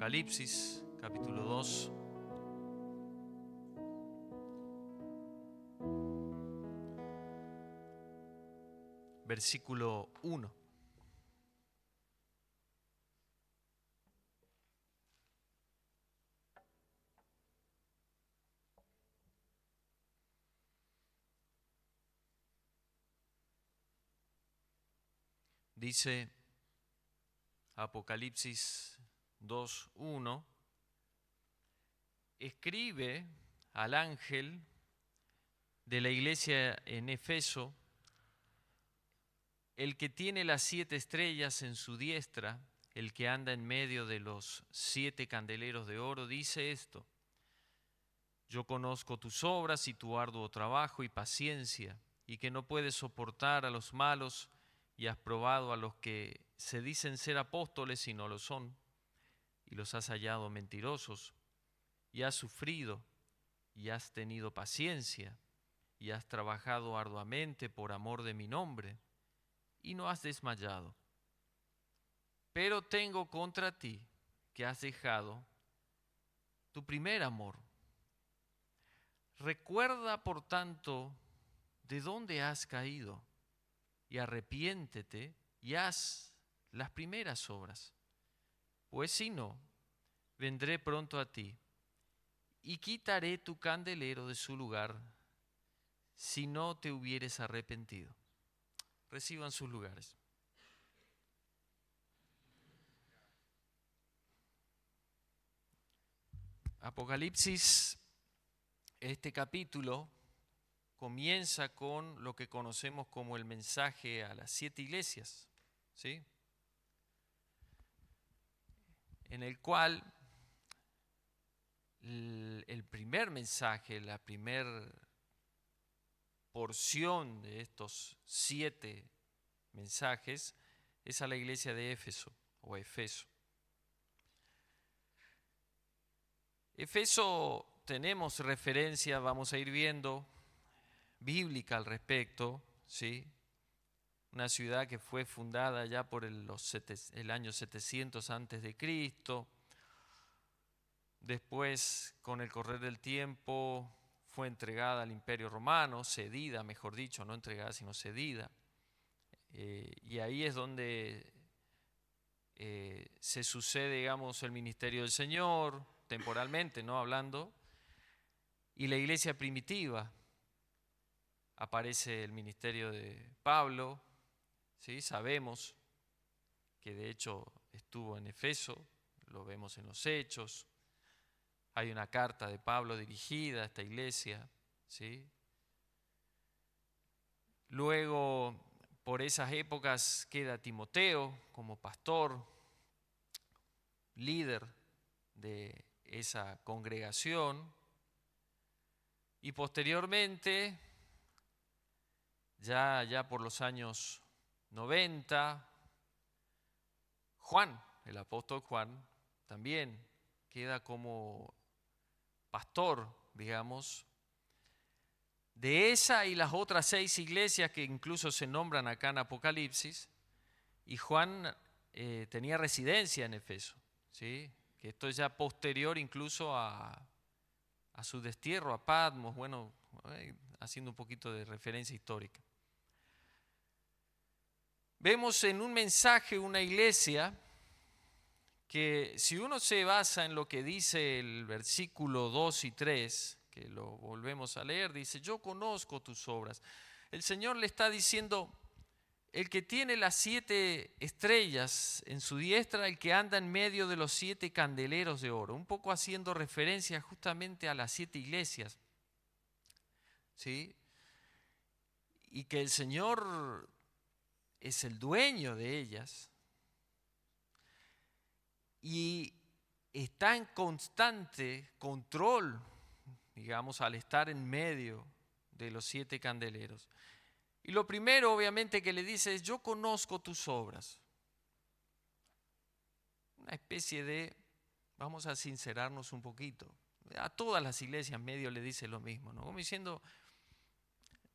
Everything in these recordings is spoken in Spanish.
Apocalipsis, capítulo 2. Versículo 1. Dice Apocalipsis 2:1, escribe al ángel de la iglesia en Efeso, el que tiene las 7 estrellas en su diestra, el que anda en medio de los 7 candeleros de oro, dice esto: yo conozco tus obras y tu arduo trabajo y paciencia, y que no puedes soportar a los malos, y has probado a los que se dicen ser apóstoles y no lo son, y los has hallado mentirosos, y has sufrido, y has tenido paciencia, y has trabajado arduamente por amor de mi nombre, y no has desmayado. Pero tengo contra ti que has dejado tu primer amor. Recuerda, por tanto, de dónde has caído, y arrepiéntete y haz las primeras obras. Pues si no, vendré pronto a ti y quitaré tu candelero de su lugar si no te hubieres arrepentido. Reciban sus lugares. Apocalipsis, este capítulo comienza con lo que conocemos como el mensaje a las 7 iglesias, ¿sí? En el cual el primer mensaje, la primera porción de estos 7 mensajes es a la iglesia de Éfeso o Efeso. Efeso, tenemos referencia, vamos a ir viendo, bíblica al respecto, ¿sí? Una ciudad que fue fundada ya por el año 700 antes de Cristo. Después, con el correr del tiempo, fue entregada al Imperio Romano, cedida, mejor dicho, no entregada, sino cedida. Y ahí es donde se sucede, digamos, el ministerio del Señor, temporalmente, ¿no? Hablando. Y la iglesia primitiva, aparece el ministerio de Pablo, ¿sí? Sabemos que de hecho estuvo en Efeso, lo vemos en los Hechos. Hay una carta de Pablo dirigida a esta iglesia, ¿sí? Luego, por esas épocas, queda Timoteo como pastor, líder de esa congregación. Y posteriormente, ya por los años 90, Juan, el apóstol Juan, también queda como pastor, digamos, de esa y las otras 6 iglesias que incluso se nombran acá en Apocalipsis. Y Juan tenía residencia en Efeso, ¿sí? Que esto es ya posterior incluso a su destierro a Patmos, bueno, haciendo un poquito de referencia histórica. Vemos en un mensaje una iglesia que, si uno se basa en lo que dice el versículo 2 y 3, que lo volvemos a leer, dice: yo conozco tus obras. El Señor le está diciendo: el que tiene las 7 estrellas en su diestra, el que anda en medio de los 7 candeleros de oro, un poco haciendo referencia justamente a las 7 iglesias, ¿sí? Y que el Señor es el dueño de ellas y está en constante control, digamos, al estar en medio de los 7 candeleros. Y lo primero, obviamente, que le dice es: yo conozco tus obras. Una especie de, vamos a sincerarnos un poquito, a todas las iglesias medio le dice lo mismo, ¿no? Como diciendo: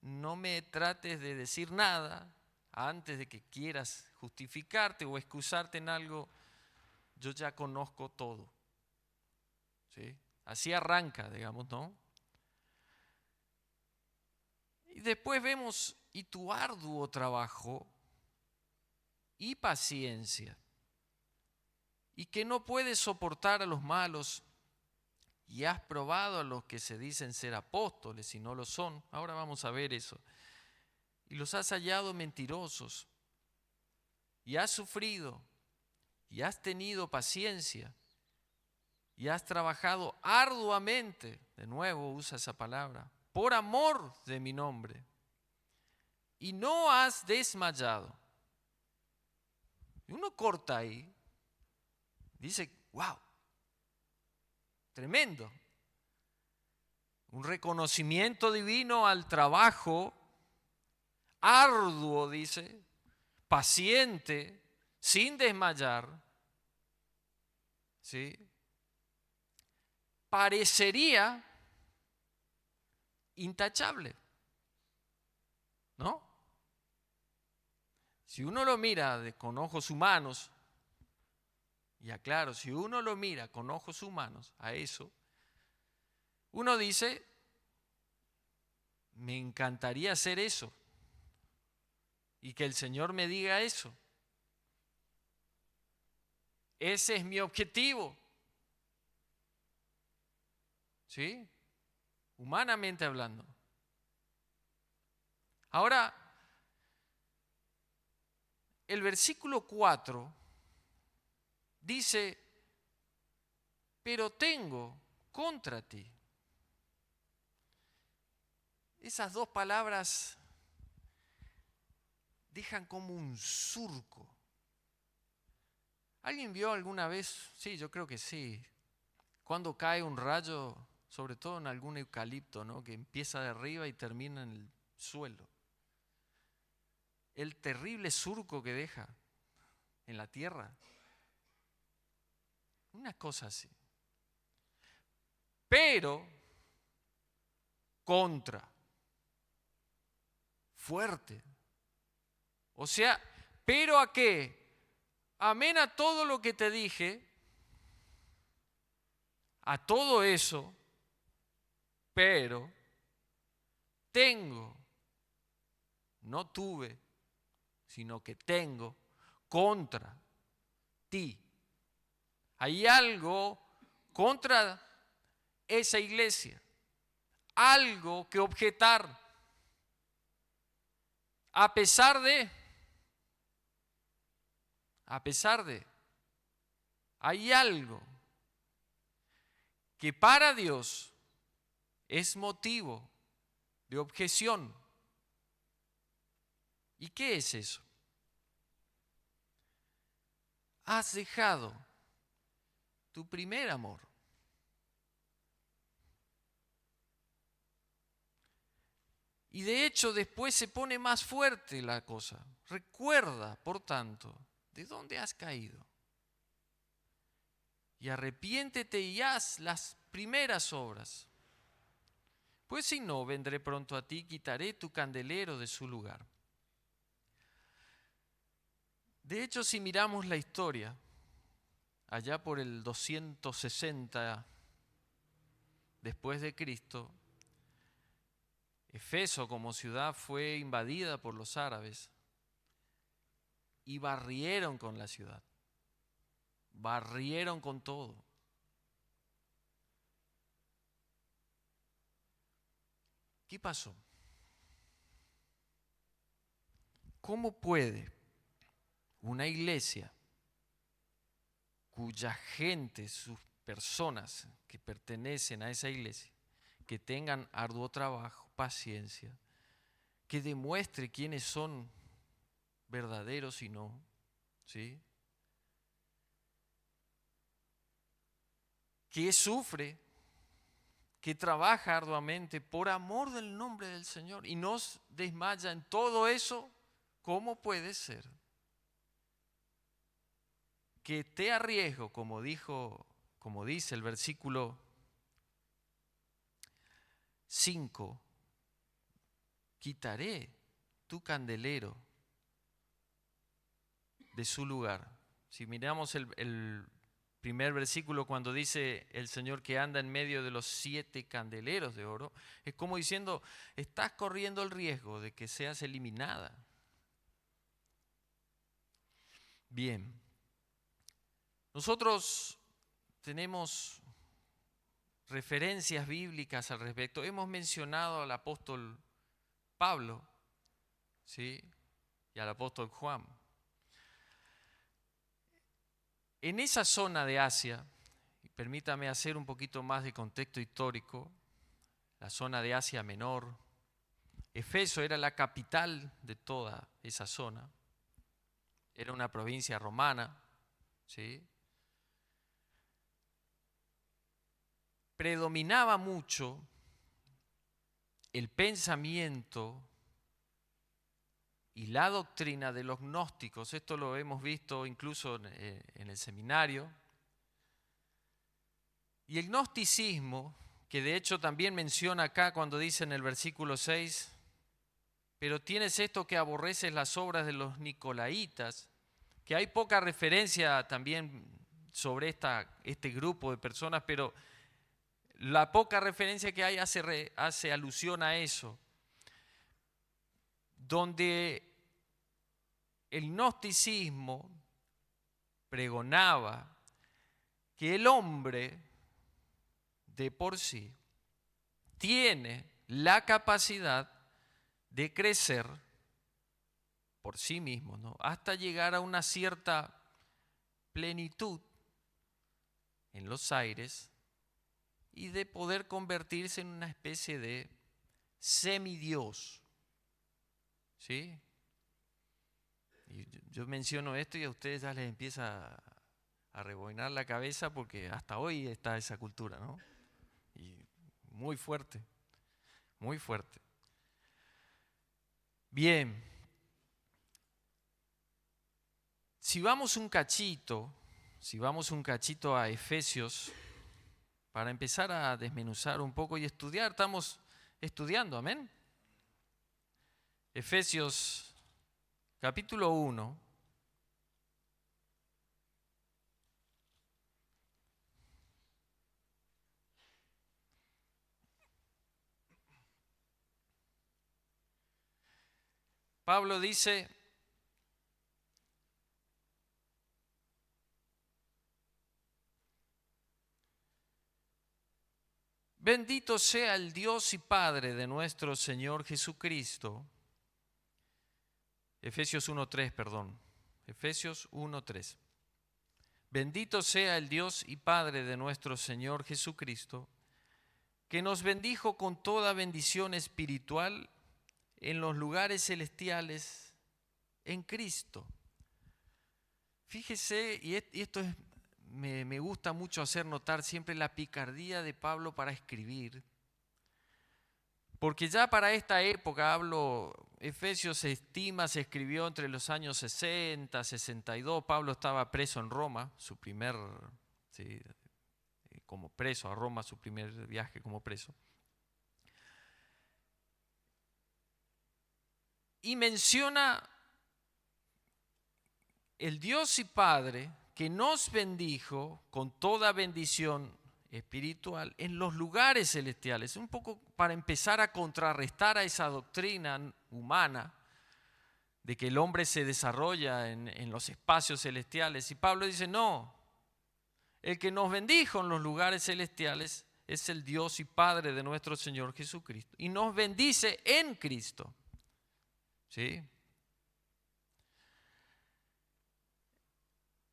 no me trates de decir nada antes de que quieras justificarte o excusarte en algo, yo ya conozco todo, ¿sí? Así arranca, digamos, ¿no? Y después vemos, y tu arduo trabajo y paciencia, y que no puedes soportar a los malos, y has probado a los que se dicen ser apóstoles y no lo son. Ahora vamos a ver eso. Y los has hallado mentirosos, y has sufrido, y has tenido paciencia, y has trabajado arduamente, de nuevo usa esa palabra, por amor de mi nombre, y no has desmayado. Y uno corta ahí, dice, wow, tremendo. Un reconocimiento divino al trabajo arduo, dice, paciente, sin desmayar, ¿sí? Parecería intachable, ¿no? Si uno lo mira con ojos humanos, y aclaro, si uno lo mira con ojos humanos a eso, uno dice, me encantaría hacer eso y que el Señor me diga eso. Ese es mi objetivo, ¿sí? Humanamente hablando. Ahora, el versículo 4 dice, pero tengo contra ti. Esas dos palabras dejan como un surco. ¿Alguien vio alguna vez? Sí, yo creo que sí. Cuando cae un rayo, sobre todo en algún eucalipto, ¿no? Que empieza de arriba y termina en el suelo. El terrible surco que deja en la tierra. Una cosa así. Pero contra. Fuerte. O sea, pero ¿a qué? Amén a todo lo que te dije, a todo eso, pero tengo, no tuve, sino que tengo contra ti. Hay algo contra esa iglesia, algo que objetar, a pesar de, hay algo que para Dios es motivo de objeción. ¿Y qué es eso? Has dejado tu primer amor. Y de hecho después se pone más fuerte la cosa. Recuerda, por tanto, de dónde has caído. Y arrepiéntete y haz las primeras obras. Pues si no, vendré pronto a ti y quitaré tu candelero de su lugar. De hecho, si miramos la historia, allá por el 260 después de Cristo, Efeso como ciudad fue invadida por los árabes y barrieron con la ciudad, barrieron con todo. ¿Qué pasó? ¿Cómo puede una iglesia cuya gente, sus personas que pertenecen a esa iglesia, que tengan arduo trabajo, paciencia, que demuestre quiénes son verdaderos y no, ¿sí? Que sufre, que trabaja arduamente por amor del nombre del Señor y nos desmaya en todo eso? ¿Cómo puede ser que esté a riesgo, como dice el versículo 5, quitaré tu candelero de su lugar? Si miramos el primer versículo cuando dice el Señor que anda en medio de los 7 candeleros de oro, es como diciendo, estás corriendo el riesgo de que seas eliminada. Bien, nosotros tenemos referencias bíblicas al respecto. Hemos mencionado al apóstol Pablo, ¿sí? Y al apóstol Juan. En esa zona de Asia, y permítame hacer un poquito más de contexto histórico, la zona de Asia Menor, Éfeso era la capital de toda esa zona, era una provincia romana, ¿sí? Predominaba mucho el pensamiento y la doctrina de los gnósticos. Esto lo hemos visto incluso en el seminario. Y el gnosticismo, que de hecho también menciona acá cuando dice en el versículo 6, pero tienes esto que aborreces las obras de los nicolaitas, que hay poca referencia también sobre este grupo de personas, pero la poca referencia que hay hace alusión a eso, donde el gnosticismo pregonaba que el hombre de por sí tiene la capacidad de crecer por sí mismo, ¿no? Hasta llegar a una cierta plenitud en los aires y de poder convertirse en una especie de semidios, ¿sí? Y yo menciono esto y a ustedes ya les empieza a rebobinar la cabeza porque hasta hoy está esa cultura, ¿no? Y muy fuerte, muy fuerte. Bien, si vamos un cachito a Efesios, para empezar a desmenuzar un poco y estudiar, estamos estudiando, amén. Efesios capítulo 1. Pablo dice, bendito sea el Dios y Padre de nuestro Señor Jesucristo. Efesios 1:3, perdón. Efesios 1:3. Bendito sea el Dios y Padre de nuestro Señor Jesucristo, que nos bendijo con toda bendición espiritual en los lugares celestiales en Cristo. Fíjese, y esto me gusta mucho hacer notar siempre la picardía de Pablo para escribir, porque ya para esta época, Efesios se escribió entre los años 60, 62, Pablo estaba preso en Roma, sí, como preso a Roma, su primer viaje como preso. Y menciona el Dios y Padre que nos bendijo con toda bendición espiritual en los lugares celestiales, un poco para empezar a contrarrestar a esa doctrina humana de que el hombre se desarrolla en los espacios celestiales. Y Pablo dice, no, el que nos bendijo en los lugares celestiales es el Dios y Padre de nuestro Señor Jesucristo. Y nos bendice en Cristo. ¿Sí?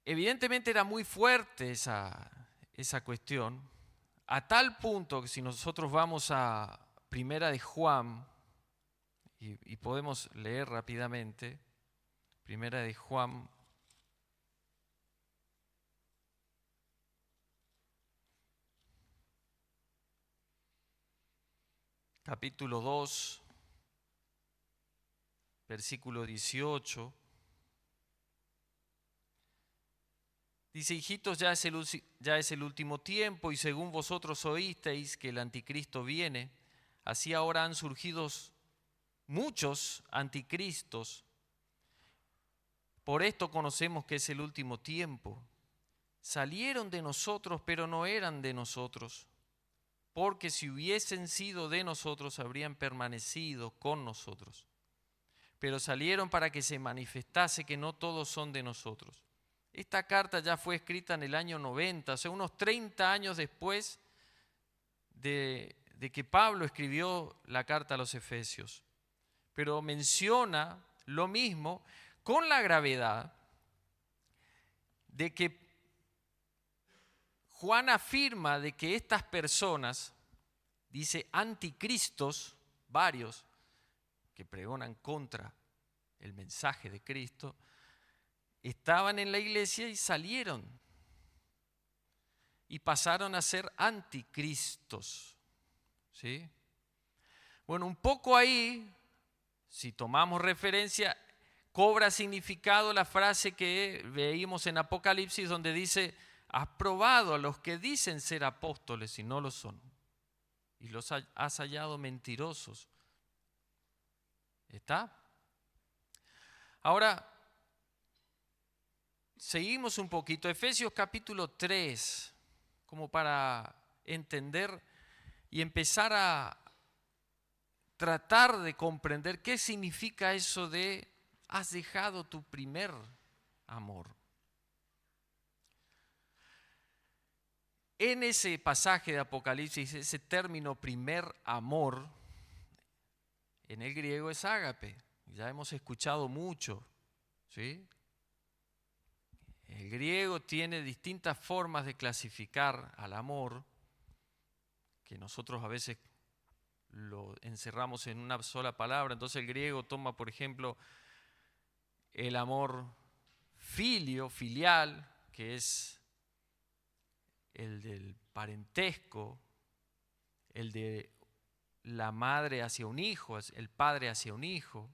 Evidentemente era muy fuerte esa cuestión, a tal punto que si nosotros vamos a Primera de Juan, y podemos leer rápidamente, Primera de Juan, capítulo 2, versículo 18, dice, hijitos, ya es el último tiempo, y según vosotros oísteis que el anticristo viene, así ahora han surgido muchos anticristos. Por esto conocemos que es el último tiempo. salieron de nosotros, pero no eran de nosotros, porque si hubiesen sido de nosotros, habrían permanecido con nosotros. Pero salieron para que se manifestase que no todos son de nosotros. Esta carta ya fue escrita en el año 90, o sea, unos 30 años después de que Pablo escribió la carta a los Efesios. Pero menciona lo mismo con la gravedad de que Juan afirma de que estas personas, dice anticristos, varios, que pregonan contra el mensaje de Cristo, estaban en la iglesia y salieron y pasaron a ser anticristos. ¿Sí? Bueno, un poco ahí, si tomamos referencia, cobra significado la frase que veímos en Apocalipsis donde dice: has probado a los que dicen ser apóstoles y no lo son, y los has hallado mentirosos. ¿Está? Ahora, seguimos un poquito. Efesios capítulo 3, como para entender y empezar a tratar de comprender qué significa eso de has dejado tu primer amor. En ese pasaje de Apocalipsis, ese término primer amor, en el griego es ágape. Ya hemos escuchado mucho, ¿sí? El griego tiene distintas formas de clasificar al amor, que nosotros a veces lo encerramos en una sola palabra. Entonces el griego toma, por ejemplo, el amor filial, que es el del parentesco, el de la madre hacia un hijo, el padre hacia un hijo.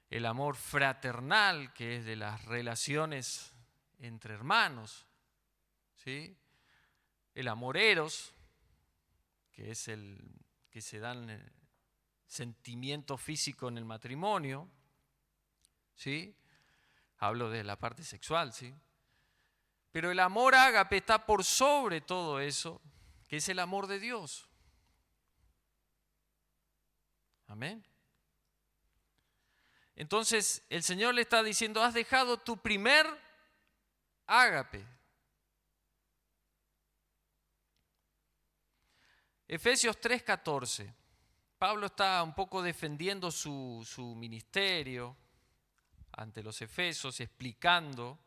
El amor fraternal, que es de las relaciones entre hermanos, ¿sí? El amor eros, que es el que se da en el sentimiento físico en el matrimonio, ¿sí? Hablo de la parte sexual, ¿sí? Pero el amor ágape está por sobre todo eso, que es el amor de Dios. Amén. Entonces el Señor le está diciendo: has dejado tu primer ágape. Efesios 3:14. Pablo está un poco defendiendo su ministerio ante los efesios, explicando.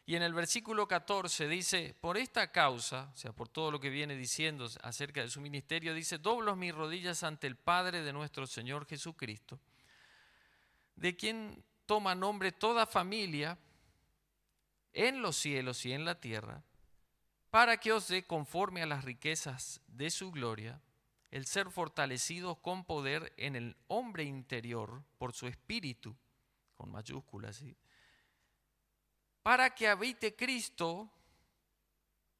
Y en el versículo 14 dice: por esta causa, o sea, por todo lo que viene diciendo acerca de su ministerio, dice: doblo mis rodillas ante el Padre de nuestro Señor Jesucristo, de quien toma nombre toda familia en los cielos y en la tierra, para que os dé, conforme a las riquezas de su gloria, el ser fortalecidos con poder en el hombre interior por su espíritu, con mayúsculas, ¿sí? Para que habite Cristo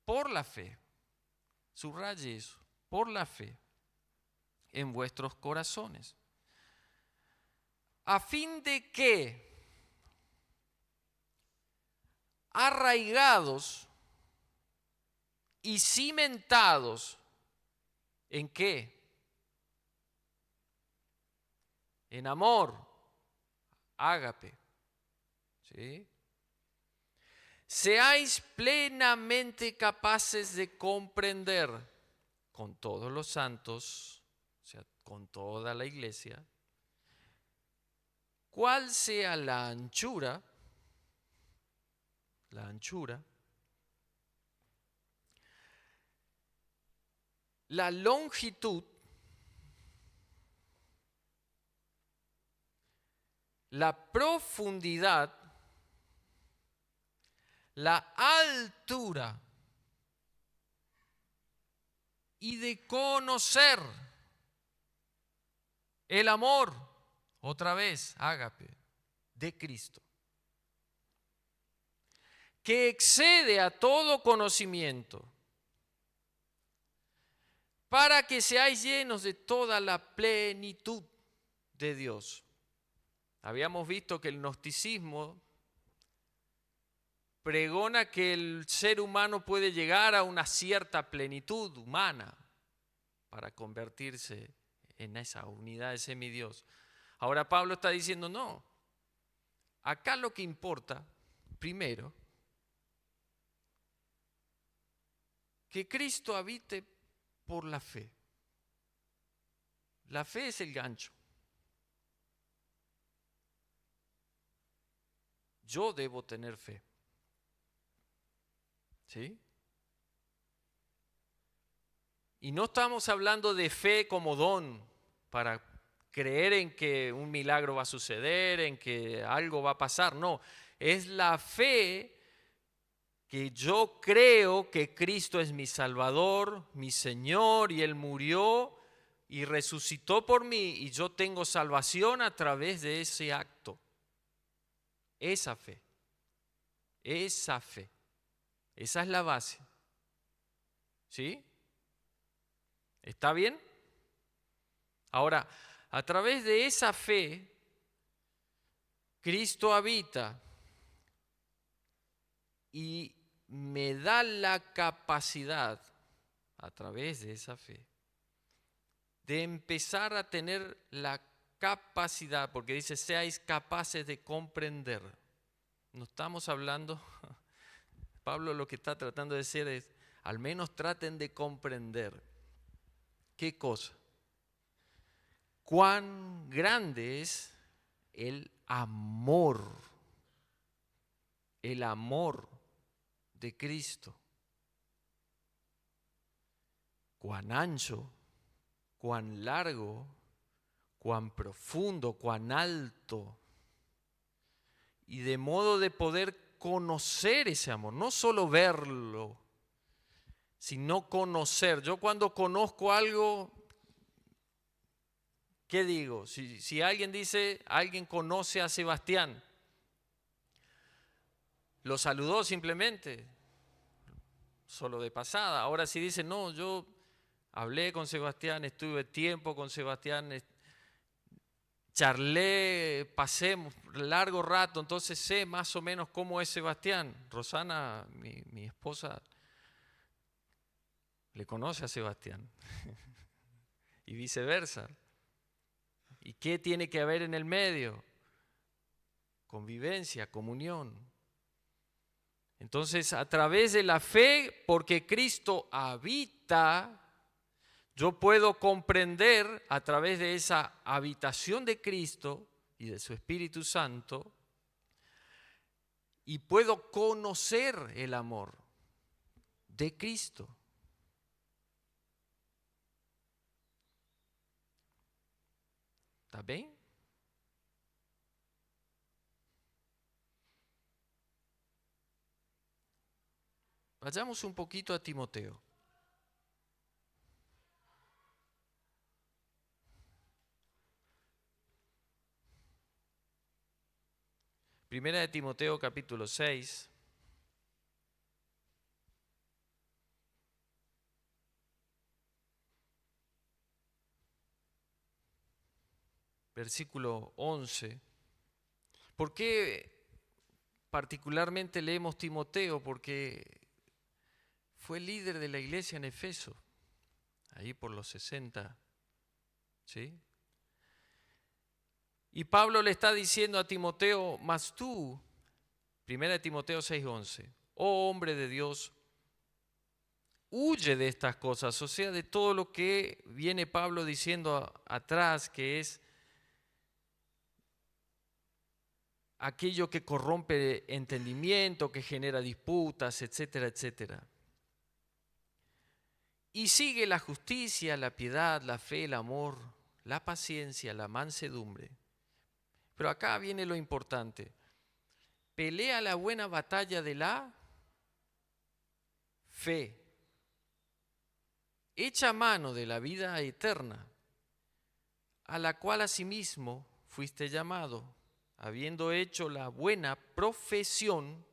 por la fe, subraye eso, por la fe, en vuestros corazones, a fin de que, arraigados y cimentados, ¿en qué? En amor, ágape, ¿sí? Seáis plenamente capaces de comprender con todos los santos, o sea, con toda la iglesia, cuál sea la anchura, la longitud, la profundidad, la altura, y de conocer el amor, otra vez, ágape, de Cristo, que excede a todo conocimiento, para que seáis llenos de toda la plenitud de Dios. Habíamos visto que el gnosticismo pregona que el ser humano puede llegar a una cierta plenitud humana para convertirse en esa unidad de semidios. Ahora Pablo está diciendo, no, acá lo que importa, primero, que Cristo habite por la fe. La fe es el gancho. Yo debo tener fe. ¿Sí? Y no estamos hablando de fe como don para creer en que un milagro va a suceder, en que algo va a pasar. No, es la fe que yo creo que Cristo es mi Salvador, mi Señor, y Él murió y resucitó por mí, y yo tengo salvación a través de ese acto. Esa fe, esa fe, esa es la base. ¿Sí? ¿Está bien? Ahora, a través de esa fe, Cristo habita y me da la capacidad, a través de esa fe, de empezar a tener la capacidad, porque dice, seáis capaces de comprender. No estamos hablando, Pablo lo que está tratando de decir es, al menos traten de comprender. ¿Qué cosa? Cuán grande es el amor de Cristo. Cuán ancho, cuán largo, cuán profundo, cuán alto. Y de modo de poder conocer ese amor, no solo verlo, sino conocer. Yo cuando conozco algo, ¿qué digo? Si alguien dice, alguien conoce a Sebastián, lo saludó simplemente, solo de pasada. Ahora si dice, no, yo hablé con Sebastián, estuve tiempo con Sebastián, charlé, pasé largo rato, entonces sé más o menos cómo es Sebastián. Rosana, mi esposa, le conoce a Sebastián y viceversa. ¿Y qué tiene que haber en el medio? Convivencia, comunión. Entonces, a través de la fe, porque Cristo habita, yo puedo comprender a través de esa habitación de Cristo y de su Espíritu Santo, y puedo conocer el amor de Cristo. ¿Está bien? Vayamos un poquito a Timoteo. Primera de Timoteo capítulo 6. Versículo 11. ¿Por qué particularmente leemos Timoteo? Porque fue líder de la iglesia en Efeso, ahí por los 60, ¿sí? Y Pablo le está diciendo a Timoteo, mas tú, 1 Timoteo 6:11, oh hombre de Dios, huye de estas cosas, o sea, de todo lo que viene Pablo diciendo atrás, que es aquello que corrompe entendimiento, que genera disputas, etcétera, etcétera. Y sigue la justicia, la piedad, la fe, el amor, la paciencia, la mansedumbre. Pero acá viene lo importante. Pelea la buena batalla de la fe. Echa mano de la vida eterna, a la cual asimismo fuiste llamado, habiendo hecho la buena profesión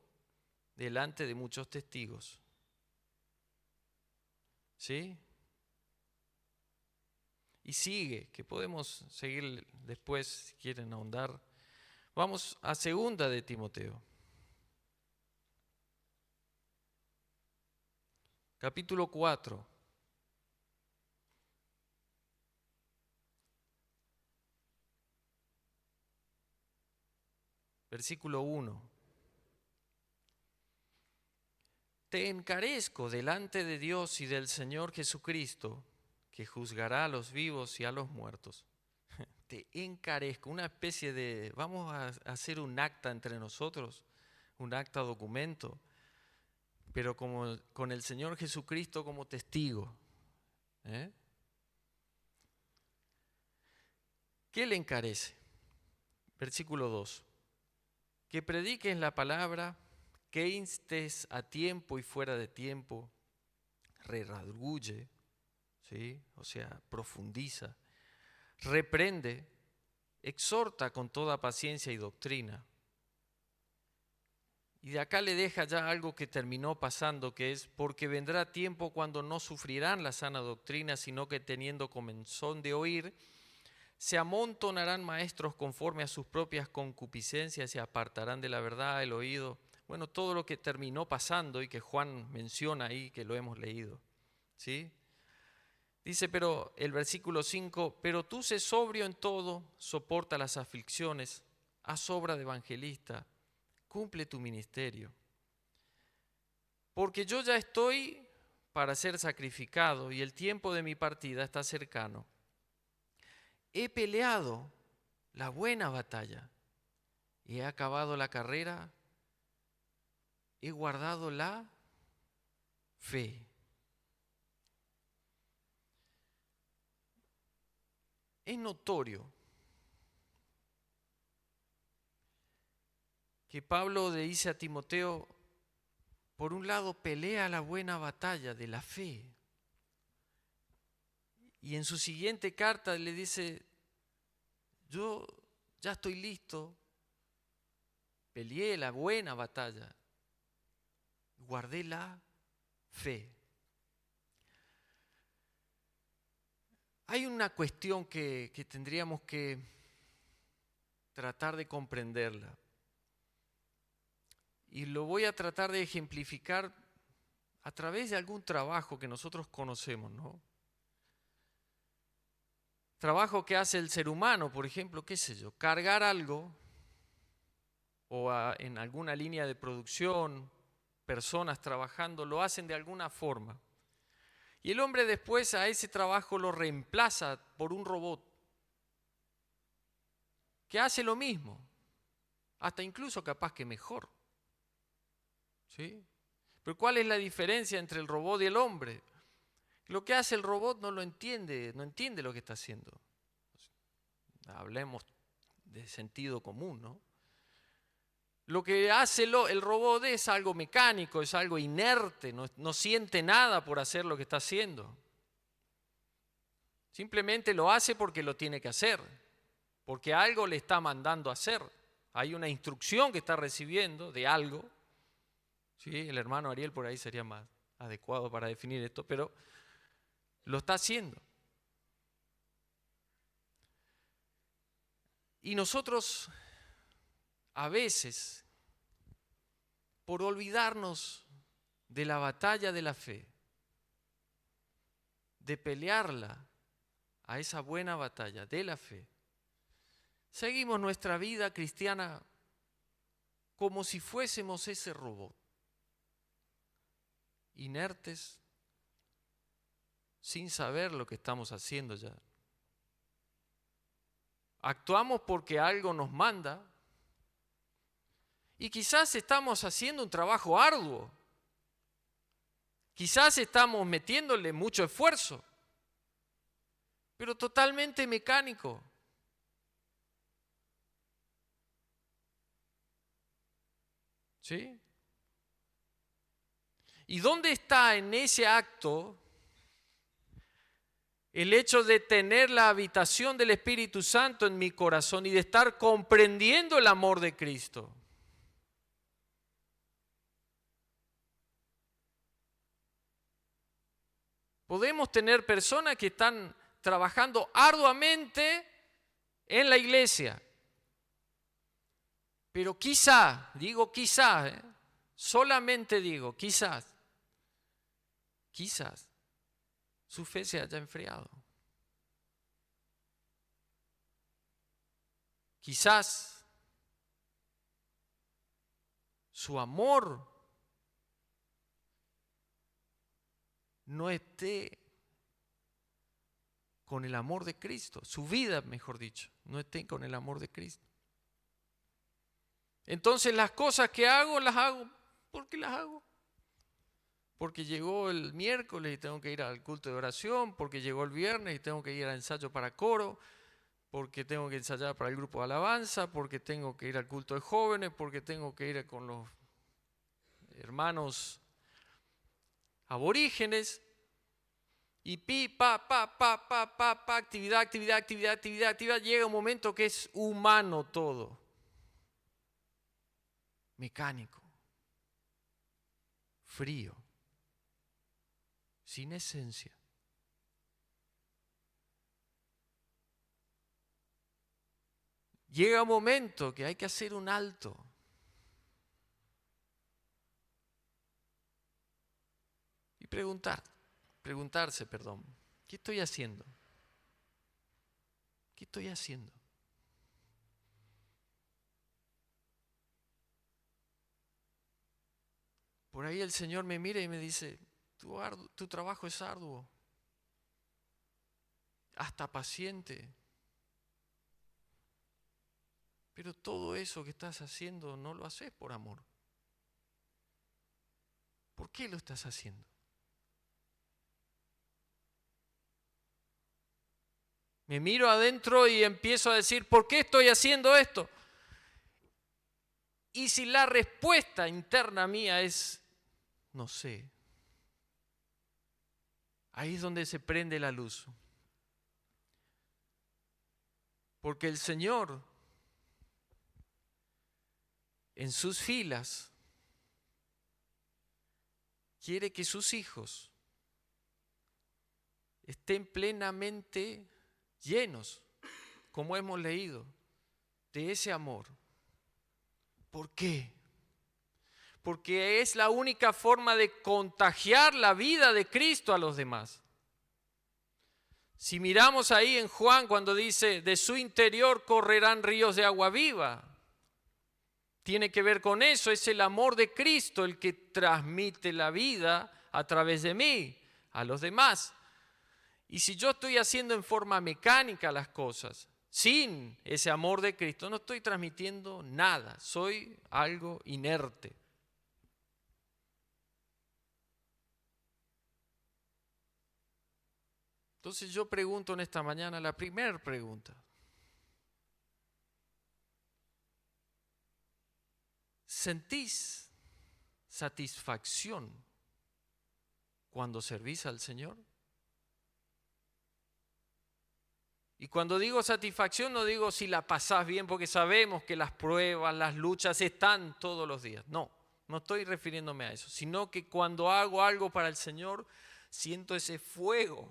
delante de muchos testigos. ¿Sí? Y sigue, que podemos seguir después si quieren ahondar. Vamos a segunda de Timoteo. capítulo 4. Versículo 1. Te encarezco delante de Dios y del Señor Jesucristo, que juzgará a los vivos y a los muertos. Te encarezco, una especie de, vamos a hacer un acta entre nosotros, un acta documento, pero como con el Señor Jesucristo como testigo. ¿Qué le encarece? Versículo 2. Que prediques la palabra, que instes a tiempo y fuera de tiempo, redarguye, ¿sí? O sea, profundiza, reprende, exhorta con toda paciencia y doctrina. Y de acá le deja ya algo que terminó pasando, que es: porque vendrá tiempo cuando no sufrirán la sana doctrina, sino que teniendo comezón de oír, se amontonarán maestros conforme a sus propias concupiscencias y apartarán de la verdad el oído. Bueno, todo lo que terminó pasando y que Juan menciona ahí, que lo hemos leído, ¿sí? Dice, pero el versículo 5, pero tú sé sobrio en todo, soporta las aflicciones, haz obra de evangelista, cumple tu ministerio. Porque yo ya estoy para ser sacrificado y el tiempo de mi partida está cercano. He peleado la buena batalla y he acabado la carrera, he guardado la fe. Es notorio que Pablo le dice a Timoteo, por un lado, pelea la buena batalla de la fe. Y en su siguiente carta le dice, yo ya estoy listo, peleé la buena batalla, guardé la fe. Hay una cuestión que tendríamos que tratar de comprenderla. Y lo voy a tratar de ejemplificar a través de algún trabajo que nosotros conocemos, ¿no? Trabajo que hace el ser humano, por ejemplo, qué sé yo, cargar algo o en alguna línea de producción, personas trabajando, lo hacen de alguna forma. Y el hombre después a ese trabajo lo reemplaza por un robot que hace lo mismo, hasta incluso capaz que mejor. ¿Sí? Pero ¿cuál es la diferencia entre el robot y el hombre? Lo que hace el robot no lo entiende, no entiende lo que está haciendo. Hablemos de sentido común, ¿no? Lo que hace el robot es algo mecánico, es algo inerte, no siente nada por hacer lo que está haciendo. Simplemente lo hace porque lo tiene que hacer, porque algo le está mandando a hacer. Hay una instrucción que está recibiendo de algo. ¿Sí? El hermano Ariel por ahí sería más adecuado para definir esto, pero lo está haciendo. Y nosotros, a veces, por olvidarnos de la batalla de la fe, de pelearla a esa buena batalla de la fe, seguimos nuestra vida cristiana como si fuésemos ese robot, inertes, sin saber lo que estamos haciendo ya. Actuamos porque algo nos manda y quizás estamos haciendo un trabajo arduo, quizás estamos metiéndole mucho esfuerzo, pero totalmente mecánico. ¿Sí? ¿Y dónde está en ese acto el hecho de tener la habitación del Espíritu Santo en mi corazón y de estar comprendiendo el amor de Cristo? Podemos tener personas que están trabajando arduamente en la iglesia, pero quizá, digo quizá, solamente digo quizás, quizás su fe se haya enfriado. Quizás su amor no esté con el amor de Cristo. Su vida, mejor dicho, no esté con el amor de Cristo. Entonces las cosas que hago, las hago. ¿Por qué las hago? Porque llegó el miércoles y tengo que ir al culto de oración, porque llegó el viernes y tengo que ir al ensayo para coro, porque tengo que ensayar para el grupo de alabanza, porque tengo que ir al culto de jóvenes, porque tengo que ir con los hermanos aborígenes, y actividad, llega un momento que es humano todo, mecánico, frío, sin esencia. Llega un momento que hay que hacer un alto. Y preguntarse, ¿qué estoy haciendo? ¿Qué estoy haciendo? Por ahí el Señor me mira y me dice, tu trabajo es arduo, hasta paciente. Pero todo eso que estás haciendo no lo haces por amor. ¿Por qué lo estás haciendo? Me miro adentro y empiezo a decir, ¿por qué estoy haciendo esto? Y si la respuesta interna mía es, no sé, ahí es donde se prende la luz. Porque el Señor, en sus filas, quiere que sus hijos estén plenamente llenos, como hemos leído, de ese amor. ¿Por qué? Porque es la única forma de contagiar la vida de Cristo a los demás. Si miramos ahí en Juan cuando dice, de su interior correrán ríos de agua viva, tiene que ver con eso, es el amor de Cristo el que transmite la vida a través de mí, a los demás. Y si yo estoy haciendo en forma mecánica las cosas, sin ese amor de Cristo, no estoy transmitiendo nada, soy algo inerte. Entonces yo pregunto en esta mañana la primera pregunta. ¿Sentís satisfacción cuando servís al Señor? Y cuando digo satisfacción no digo si la pasás bien, porque sabemos que las pruebas, las luchas están todos los días. No estoy refiriéndome a eso, sino que cuando hago algo para el Señor, siento ese fuego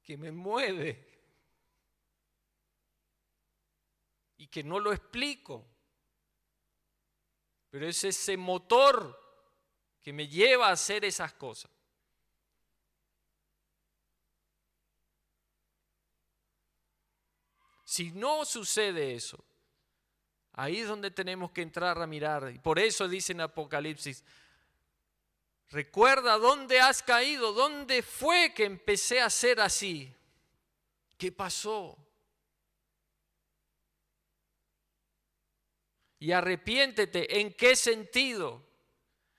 que me mueve y que no lo explico, pero es ese motor que me lleva a hacer esas cosas. Si no sucede eso, ahí es donde tenemos que entrar a mirar. Y por eso dice en Apocalipsis, recuerda dónde has caído, dónde fue que empecé a ser así. ¿Qué pasó? Y arrepiéntete. ¿En qué sentido?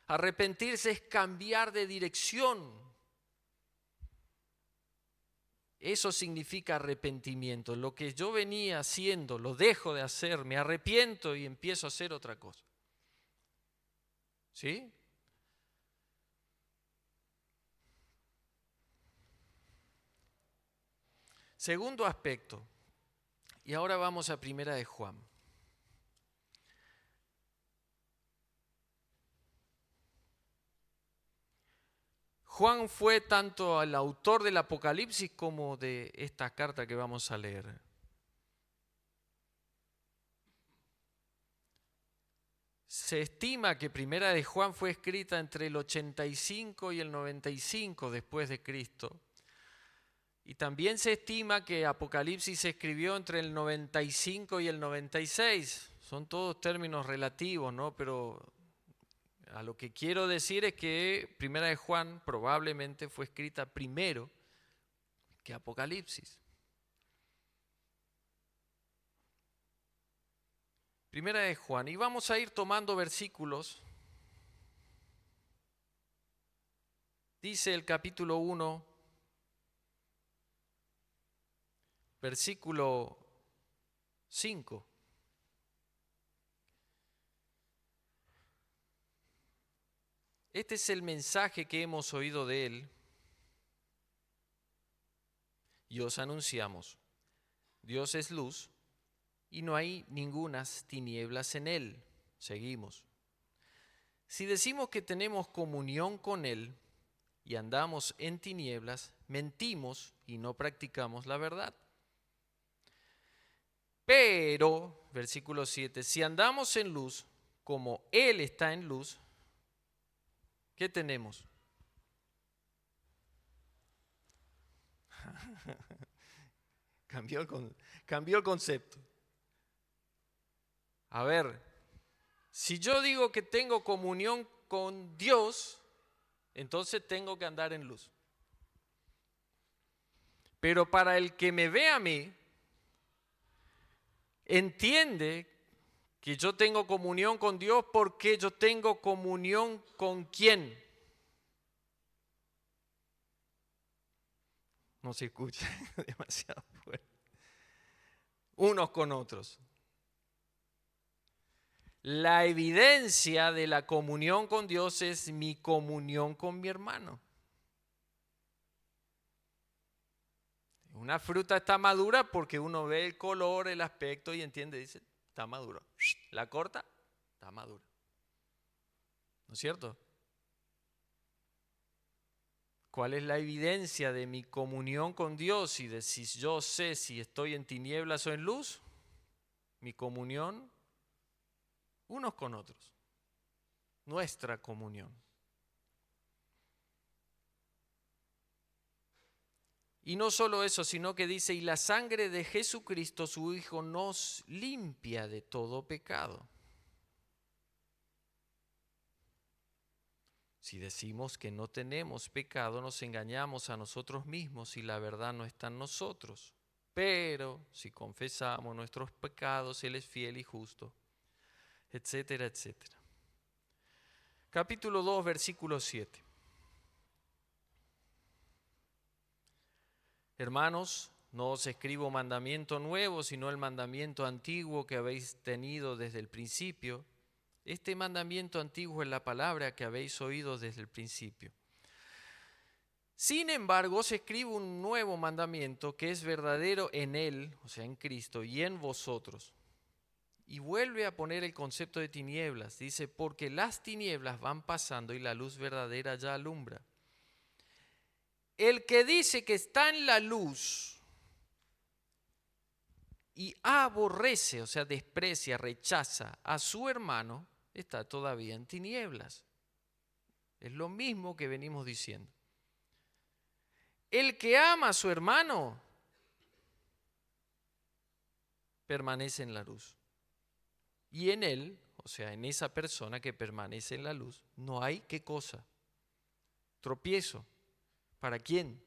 Arrepentirse es cambiar de dirección. Eso significa arrepentimiento. Lo que yo venía haciendo, lo dejo de hacer, me arrepiento y empiezo a hacer otra cosa. ¿Sí? Segundo aspecto. Y ahora vamos a Primera de Juan. Juan fue tanto el autor del Apocalipsis como de esta carta que vamos a leer. se estima que Primera de Juan fue escrita entre el 85 y el 95 después de Cristo. Y también se estima que Apocalipsis se escribió entre el 95 y el 96. Son todos términos relativos, ¿no? Pero a lo que quiero decir es que Primera de Juan probablemente fue escrita primero que Apocalipsis. Primera de Juan. Y vamos a ir tomando versículos. Dice el capítulo 1, versículo 5. Este es el mensaje que hemos oído de él y os anunciamos. Dios es luz y no hay ningunas tinieblas en él. Seguimos. Si decimos que tenemos comunión con él y andamos en tinieblas, mentimos y no practicamos la verdad. Pero, versículo 7, si andamos en luz, como él está en luz, ¿qué tenemos? Cambió el concepto. A ver, si yo digo que tengo comunión con Dios, entonces tengo que andar en luz. Pero para el que me ve a mí, entiende que yo tengo comunión con Dios porque yo tengo comunión con ¿quién? No se escucha demasiado fuerte. Unos con otros. La evidencia de la comunión con Dios es mi comunión con mi hermano. Una fruta está madura porque uno ve el color, el aspecto y entiende, dice, está maduro. La corta, está madura. ¿No es cierto? ¿Cuál es la evidencia de mi comunión con Dios y de si yo sé si estoy en tinieblas o en luz? Mi comunión unos con otros. Nuestra comunión. Y no solo eso, sino que dice, y la sangre de Jesucristo, su Hijo, nos limpia de todo pecado. Si decimos que no tenemos pecado, nos engañamos a nosotros mismos y la verdad no está en nosotros. Pero si confesamos nuestros pecados, Él es fiel y justo, etcétera, etcétera. Capítulo 2, versículo 7. Hermanos, no os escribo mandamiento nuevo, sino el mandamiento antiguo que habéis tenido desde el principio. Este mandamiento antiguo es la palabra que habéis oído desde el principio. Sin embargo, os escribo un nuevo mandamiento que es verdadero en Él, o sea, en Cristo, y en vosotros. Y vuelve a poner el concepto de tinieblas. Dice, porque las tinieblas van pasando y la luz verdadera ya alumbra. El que dice que está en la luz y aborrece, o sea, desprecia, rechaza a su hermano, está todavía en tinieblas. Es lo mismo que venimos diciendo. El que ama a su hermano permanece en la luz. Y en él, o sea, en esa persona que permanece en la luz, no hay ¿qué cosa? Tropiezo. ¿Para quién?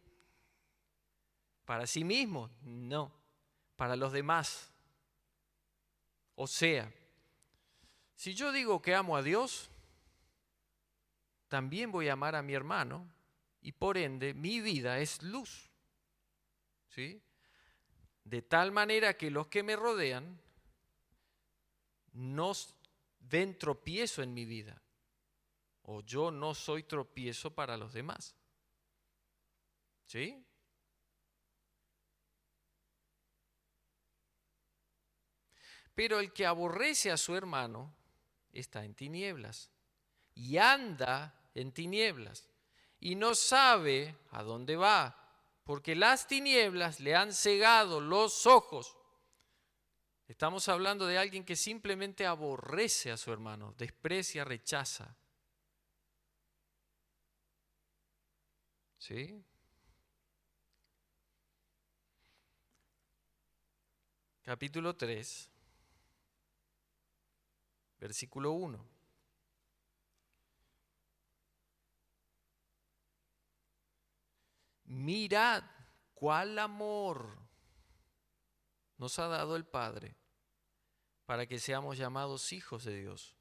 ¿Para sí mismo? No. Para los demás. O sea, si yo digo que amo a Dios, también voy a amar a mi hermano y por ende mi vida es luz. ¿Sí? De tal manera que los que me rodean no ven tropiezo en mi vida o yo no soy tropiezo para los demás. ¿Sí? Pero el que aborrece a su hermano está en tinieblas y anda en tinieblas y no sabe a dónde va, porque las tinieblas le han cegado los ojos. Estamos hablando de alguien que simplemente aborrece a su hermano, desprecia, rechaza. ¿Sí? Capítulo 3, versículo 1. Mirad cuál amor nos ha dado el Padre para que seamos llamados hijos de Dios.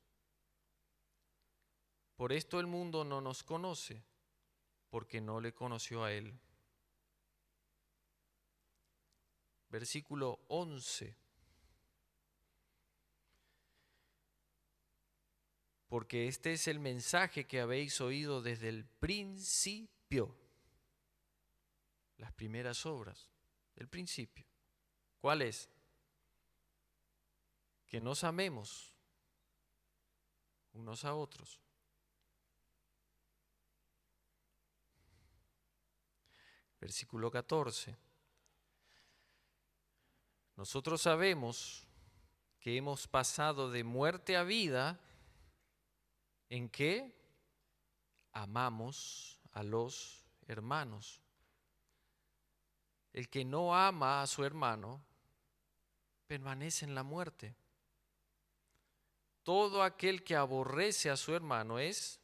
Por esto el mundo no nos conoce, porque no le conoció a Él. Versículo 11. Porque este es el mensaje que habéis oído desde el principio. Las primeras obras del principio. ¿Cuál es? Que nos amemos unos a otros. Versículo 14. Nosotros sabemos que hemos pasado de muerte a vida en que amamos a los hermanos. El que no ama a su hermano permanece en la muerte. Todo aquel que aborrece a su hermano es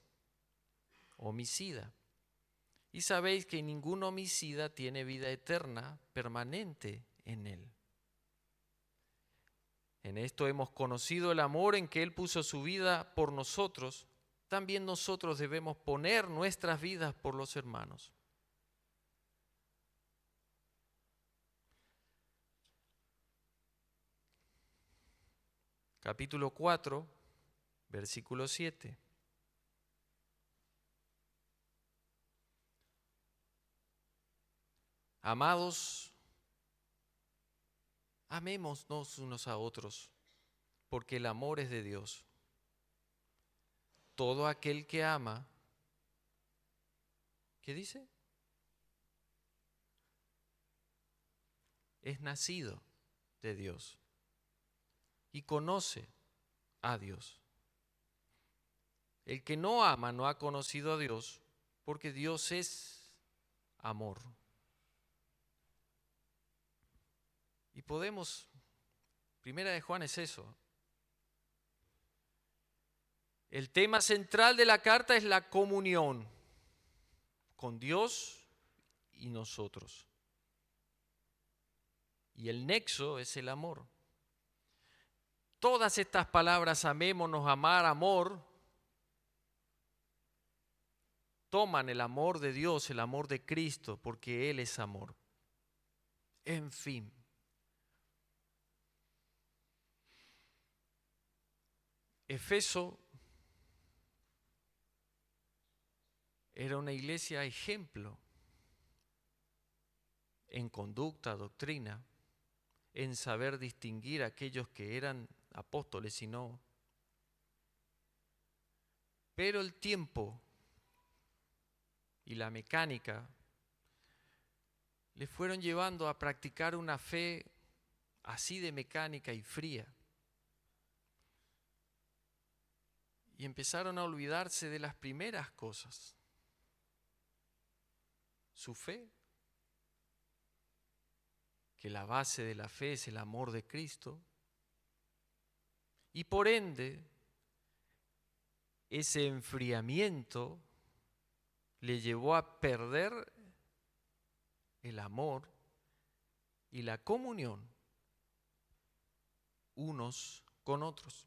homicida. Y sabéis que ningún homicida tiene vida eterna permanente en él. En esto hemos conocido el amor en que Él puso su vida por nosotros. También nosotros debemos poner nuestras vidas por los hermanos. Capítulo 4, versículo 7. Amados, amémonos unos a otros, porque el amor es de Dios. Todo aquel que ama, ¿qué dice? Es nacido de Dios y conoce a Dios. El que no ama no ha conocido a Dios, porque Dios es amor. Y podemos, Primera de Juan es eso. El tema central de la carta es la comunión con Dios y nosotros. Y el nexo es el amor. Todas estas palabras, amémonos, amar, amor, toman el amor de Dios, el amor de Cristo, porque Él es amor. En fin. Efeso era una iglesia ejemplo en conducta, doctrina, en saber distinguir a aquellos que eran apóstoles y no. Pero el tiempo y la mecánica le fueron llevando a practicar una fe así de mecánica y fría. Y empezaron a olvidarse de las primeras cosas. Su fe, que la base de la fe es el amor de Cristo. Y por ende, ese enfriamiento le llevó a perder el amor y la comunión unos con otros.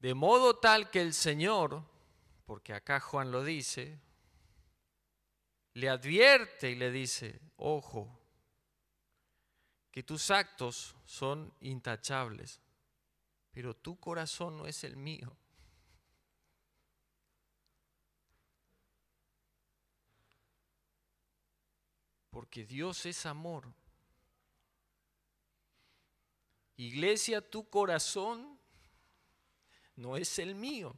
De modo tal que el Señor, porque acá Juan lo dice, le advierte y le dice, ojo, que tus actos son intachables, pero tu corazón no es el mío. Porque Dios es amor. Iglesia, tu corazón no es el mío.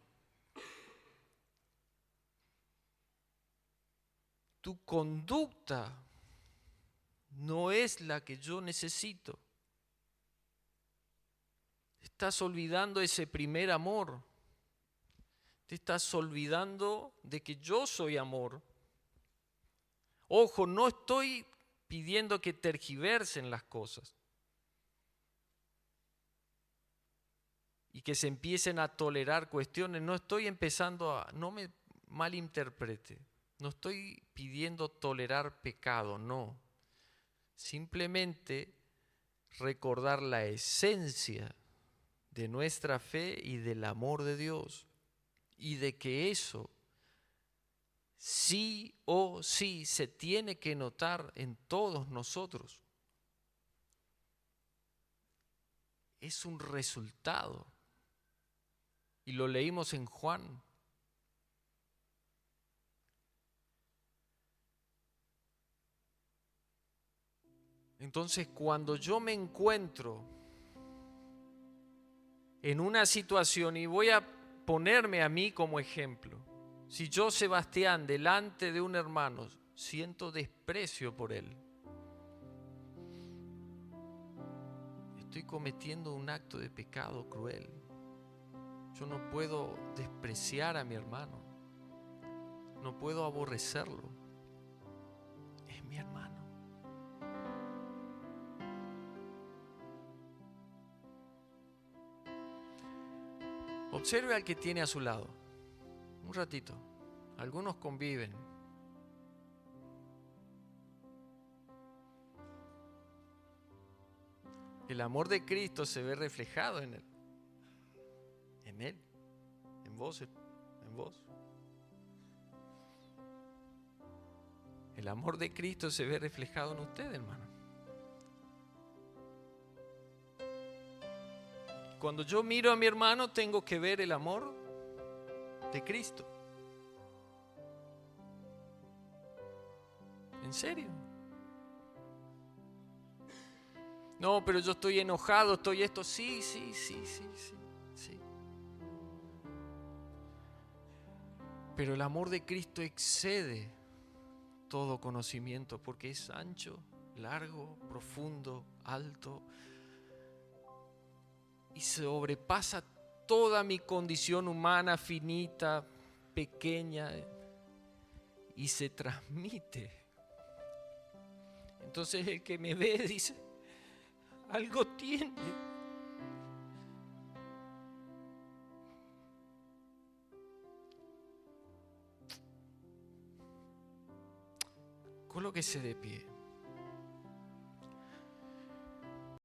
Tu conducta no es la que yo necesito. Estás olvidando ese primer amor. Te estás olvidando de que yo soy amor. Ojo, no estoy pidiendo que tergiversen las cosas y que se empiecen a tolerar cuestiones. No estoy no me malinterprete, no estoy pidiendo tolerar pecado, no. Simplemente recordar la esencia de nuestra fe y del amor de Dios, y de que eso sí o sí se tiene que notar en todos nosotros. Es un resultado. Y lo leímos en Juan. Entonces, cuando yo me encuentro en una situación, y voy a ponerme a mí como ejemplo, si yo, Sebastián, delante de un hermano, siento desprecio por él, estoy cometiendo un acto de pecado cruel. Yo no puedo despreciar a mi hermano, no puedo aborrecerlo. Es mi hermano. Observe al que tiene a su lado, un ratito. Algunos conviven. El amor de Cristo se ve reflejado en él, en vos, en vos. El amor de Cristo se ve reflejado en usted, hermano. Cuando yo miro a mi hermano, tengo que ver el amor de Cristo. ¿En serio? No, pero yo estoy enojado, estoy esto. Sí. Pero el amor de Cristo excede todo conocimiento, porque es ancho, largo, profundo, alto, y sobrepasa toda mi condición humana, finita, pequeña, y se transmite. Entonces el que me ve dice, algo tiene. Colóquese de pie.